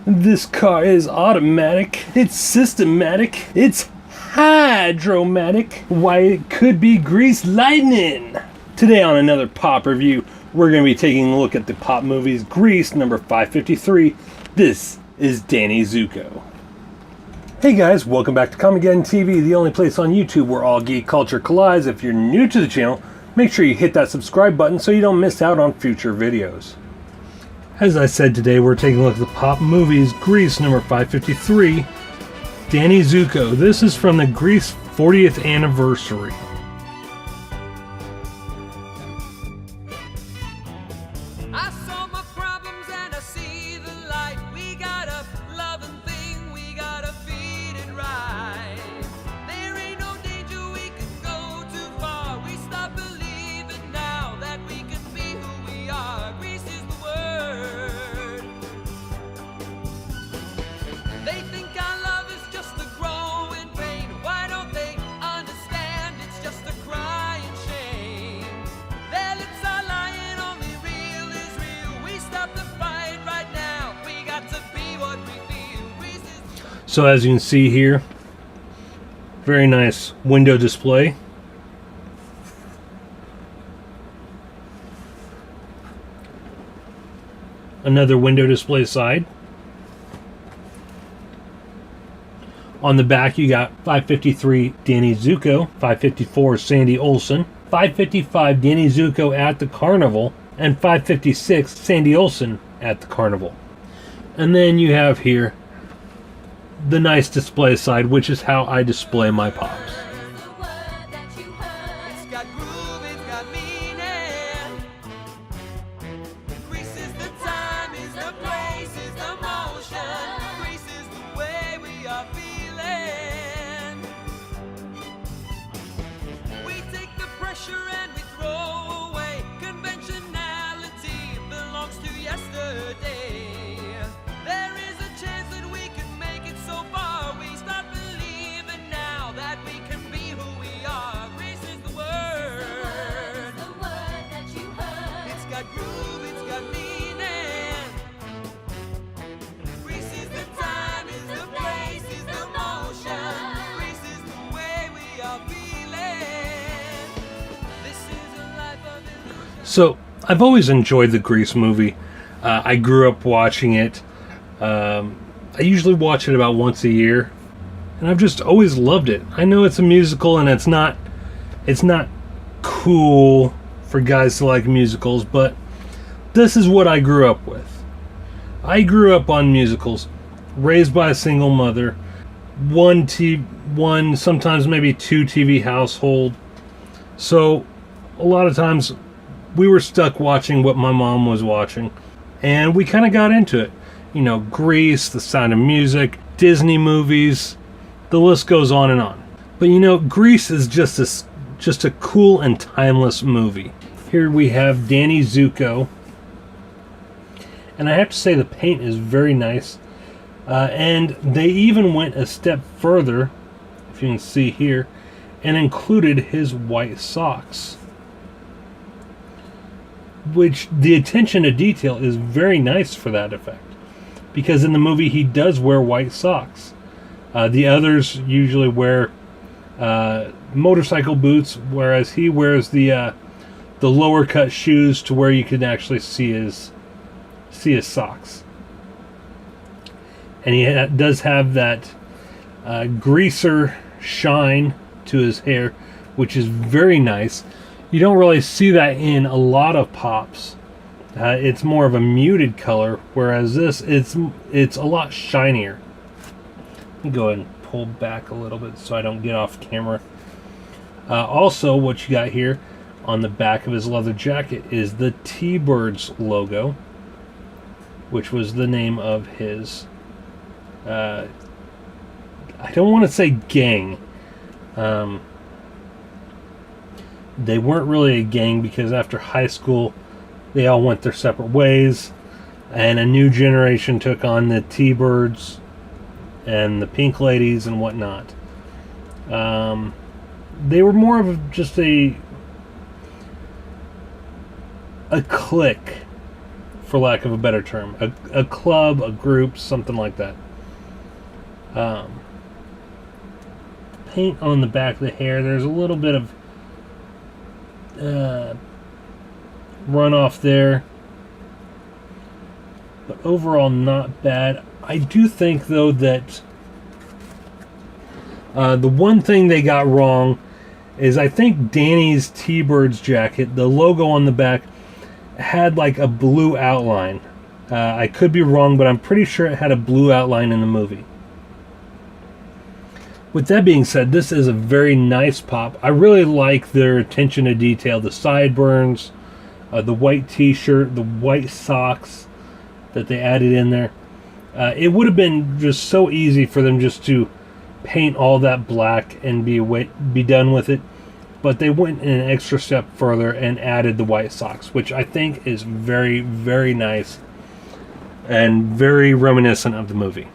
This car is automatic, it's systematic, it's hydromatic. Why, it could be grease lightning. Today on another Pop Review, we're going to be taking a look at the Pop movies Grease number 553. This is Danny Zuko. Hey guys, welcome back to Comic-Geddon TV, the only place on YouTube where all geek culture collides. If you're new to the channel, make sure you hit that subscribe button so you don't miss out on future videos. As I said, today we're taking a look at the Pop movies Grease number 553, Danny Zuko. This is from the Grease 40th anniversary. I saw my problems and I see the light. We got a loving thing, we gotta feed it right. There ain't no danger we can go too far. We stop believing now that we can be who we are. Grease is the word. They think our love is just a growing pain. Why don't they understand it's just a crying shame? Their lips are lying, only real is real. We stop the fight right now. We got to be what we feel. Grease is So as you can see here, very nice window display. Another window display side. On the back you got 553 Danny Zuko, 554 Sandy Olsen, 555 Danny Zuko at the carnival, and 556 Sandy Olsen at the carnival. And then you have here the nice display side, which is how I display my pops. the word that you heard. It's got groove, it's got meaning. Grease is the time, is the place, is the motion. Grease is the way we are feeling. We take the pressure and we throw away. Conventionality belongs to yesterday. There is a chance that we can make it so far. We start believing now that we can be who we are. Grease is the word. It's got groove, it's got meaning. Grease is the time, is the place, is the motion. Grease is the way we are feeling. This is a life of illusion. So I've always enjoyed the Grease movie. I grew up watching it. I usually watch it about once a year, and I've just always loved it. I know it's a musical and it's not cool for guys to like musicals, but this is what I grew up with. I grew up on musicals, raised by a single mother, one sometimes maybe two TV household. So a lot of times we were stuck watching what my mom was watching, and we kind of got into it. You know, Grease, The Sound of Music, Disney movies, the list goes on and on. But you know, Grease is just a cool and timeless movie. Here we have Danny Zuko, and I have to say the paint is very nice. And they even went a step further, if you can see here, and included his white socks. Which, the attention to detail is very nice for that effect. Because in the movie he does wear white socks. The others usually wear motorcycle boots, whereas he wears the lower cut shoes to where you can actually see his socks. And he does have that greaser shine to his hair, which is very nice. You don't really see that in a lot of pops. It's more of a muted color, whereas this, it's a lot shinier. Let me go ahead and pull back a little bit so I don't get off camera. Also, what you got here on the back of his leather jacket is the T-Birds logo, which was the name of his, I don't want to say gang. They weren't really a gang because after high school, they all went their separate ways, and a new generation took on the T-Birds and the Pink Ladies and whatnot. They were more of just a clique for lack of a better term. A club, a group, something like that. Paint on the back of the hair. There's a little bit of runoff there. But overall, not bad. I do think, though, that the one thing they got wrong is I think Danny's T-Birds jacket, the logo on the back, had like a blue outline. I could be wrong, but I'm pretty sure it had a blue outline in the movie. With that being said, this is a very nice pop. I really like their attention to detail. The sideburns, the white t-shirt, the white socks that they added in there. It would have been just so easy for them just to paint all that black and be done with it. But they went an extra step further and added the white socks, which I think is very, very nice and very reminiscent of the movie.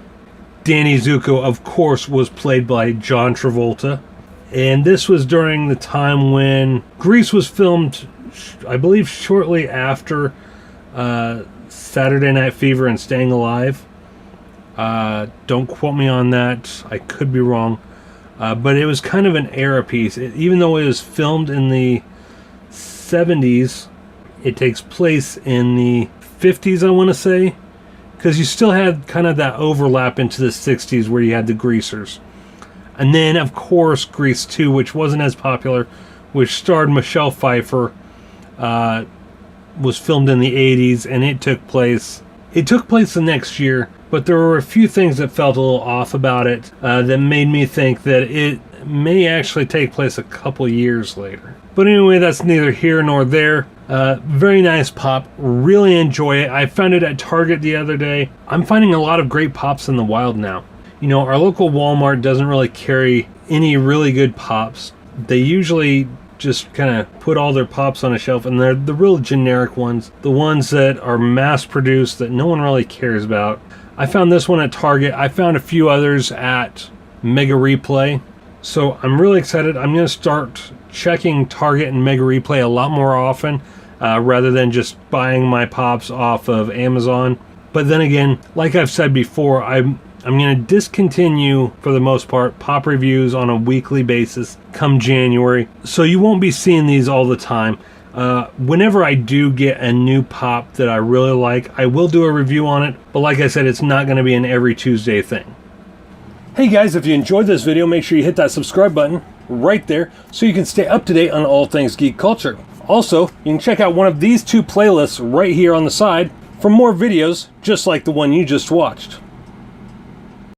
Danny Zuko, of course, was played by John Travolta. And this was during the time when Grease was filmed, I believe, shortly after Saturday Night Fever and Staying Alive. Don't quote me on that. I could be wrong. But it was kind of an era piece. Even though it was filmed in the 70s, it takes place in the 50s, I want to say. Because you still had kind of that overlap into the 60s where you had the Greasers. And then, of course, Grease 2, which wasn't as popular, which starred Michelle Pfeiffer, was filmed in the 80s, and it took place the next year. But there were a few things that felt a little off about it that made me think that it may actually take place a couple years later. But anyway, that's neither here nor there. Very nice pop. Really enjoy it. I found it at Target the other day. I'm finding a lot of great pops in the wild now. You know, our local Walmart doesn't really carry any really good pops. They usually just kind of put all their pops on a shelf, and they're the real generic ones. The ones that are mass-produced that no one really cares about. I found this one at Target. I found a few others at Mega Replay. So I'm really excited. I'm going to start checking Target and Mega Replay a lot more often rather than just buying my pops off of Amazon. But then again, like I've said before, I'm going to discontinue, for the most part, pop reviews on a weekly basis come January. So you won't be seeing these all the time. Whenever I do get a new pop that I really like, I will do a review on it. But like I said, it's not going to be an every Tuesday thing. Hey guys, if you enjoyed this video, make sure you hit that subscribe button right there so you can stay up to date on all things geek culture. Also, you can check out one of these two playlists right here on the side for more videos just like the one you just watched.